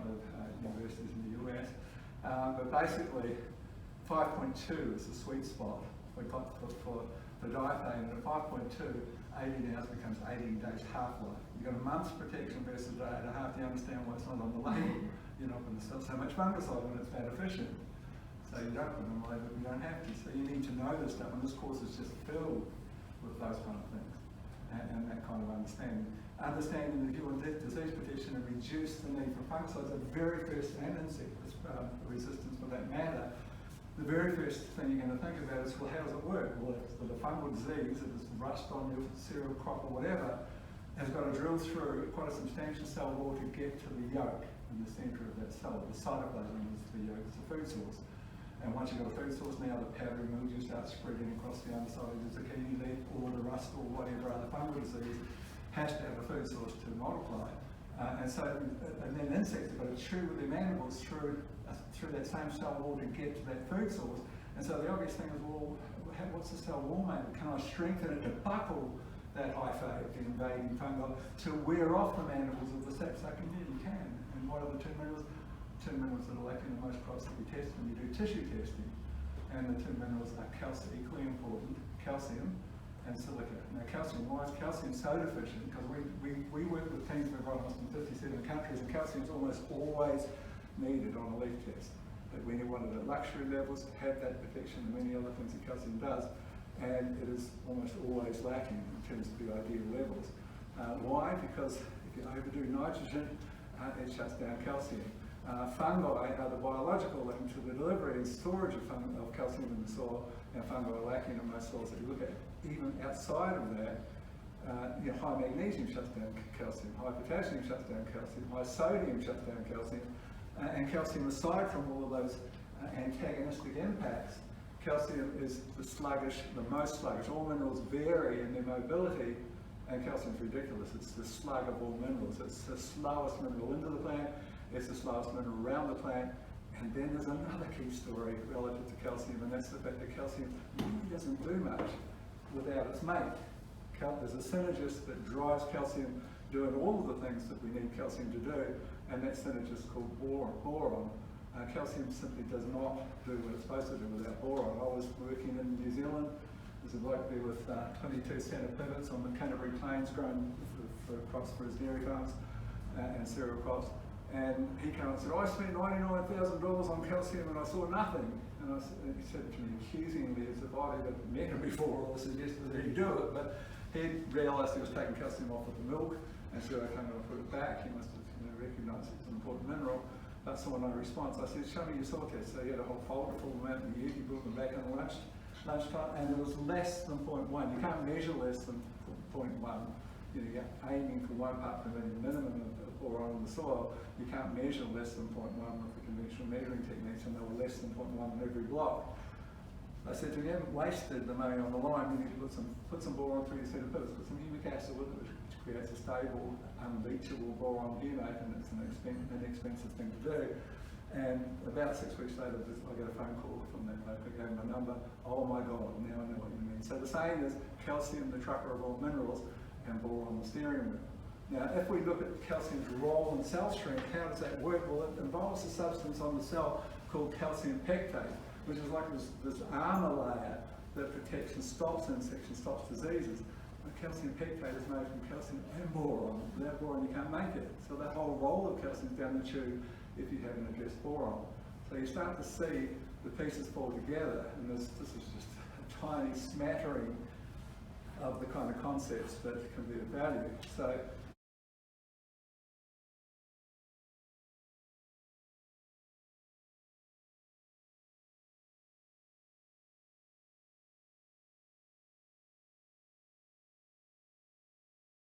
couple of universities in the US. But basically, 5.2 is the sweet spot for diethane, and at 5.2, 80 hours becomes 18 days half-life. You've got a month's protection versus a day and a half. Do you understand why it's not on the label? You're not going to sell so much fungicide when it's bad efficient. So you don't put it on the label if you don't have to. So you need to know this stuff, and this course is just filled with those kind of things and that kind of understanding. Understanding that if you want disease protection and reduce the need for fungicides, the very first, and insect resistance for that matter, the very first thing you're going to think about is, well, how does it work? Well, if the fungal disease, if it's rust on your cereal crop or whatever, has got to drill through quite a substantial cell wall to get to the yolk in the centre of that cell. The cytoplasm is the yolk, it's a food source. And once you've got a food source, now the powdery mildew starts spreading across the underside of the zucchini leaf, or the rust, or whatever other fungal disease has to have a food source to multiply. And then insects have got to chew with their mandibles through that same cell wall to get to that food source. And so the obvious thing is, well, what's the cell wall made? Can I strengthen it to buckle that hyphae, the invading fungi, to wear off the mandibles of the sap sucking? Yeah, you can. And what are the two minerals? Two minerals that are lacking in most crops that we test when you do tissue testing. And the two minerals are calcium, equally important, calcium and silica. Now calcium, why is calcium so deficient? Because we work with teams of agronomists in 57 countries, and calcium is almost always needed on a leaf test. But when you want it at luxury levels, to have that protection and many other things that calcium does, and it is almost always lacking in terms of the ideal levels. Why? Because if you overdo nitrogen, it shuts down calcium. Fungi are the biological link to the delivery and storage of calcium in the soil, and fungi are lacking in most soils. If you look at even outside of that, high magnesium shuts down calcium, high potassium shuts down calcium, high sodium shuts down calcium, and calcium, aside from all of those antagonistic impacts, calcium is the most sluggish. All minerals vary in their mobility, and calcium is ridiculous. It's the slug of all minerals. It's the slowest mineral into the plant. It's the slowest mineral around the plant. And then there's another key story relative to calcium, and that's the fact that calcium really doesn't do much without its mate. There's a synergist that drives calcium doing all of the things that we need calcium to do, and that synergist is called boron. Calcium simply does not do what it's supposed to do without boron. I was working in New Zealand. There's a bloke there with 22 centre pivots on the Canterbury Plains growing for crops for his dairy farms and cereal crops. And he came and said, I spent $99,000 on calcium and I saw nothing. And he said to me accusingly, as if I'd ever met him before or suggested that he do it, but he realised he was taking calcium off of the milk, and so I came and I put it back. He must have recognised it's an important mineral, but saw no response. I said, show me your soil test. So he had a whole folder full of them out in the he brought them back on lunchtime, and there was less than 0.1. You can't measure less than 0.1. You're aiming for 1 part per million minimum of boron in the soil. You can't measure less than 0.1 with the conventional measuring techniques, and they were less than 0.1 in every block. I said to him, you haven't wasted the money on the line. You need to put some boron through your centre pivots, put some humic acid with it, which creates a stable, unleachable boron humate, and it's an inexpensive thing to do. And about 6 weeks later, I got a phone call from that bloke. I gave him my number. Oh my God, now I know what you mean. So the saying is calcium, the trucker of all minerals, and boron, the steering wheel. Now, if we look at calcium's role in cell strength, how does that work? Well, it involves a substance on the cell called calcium pectate, which is like this armor layer that protects and stops infection, stops diseases. But calcium pectate is made from calcium and boron. Without boron, you can't make it. So that whole role of calcium is down the tube if you haven't addressed boron. So you start to see the pieces fall together, and this is just a tiny smattering of the kind of concepts that can be of value. So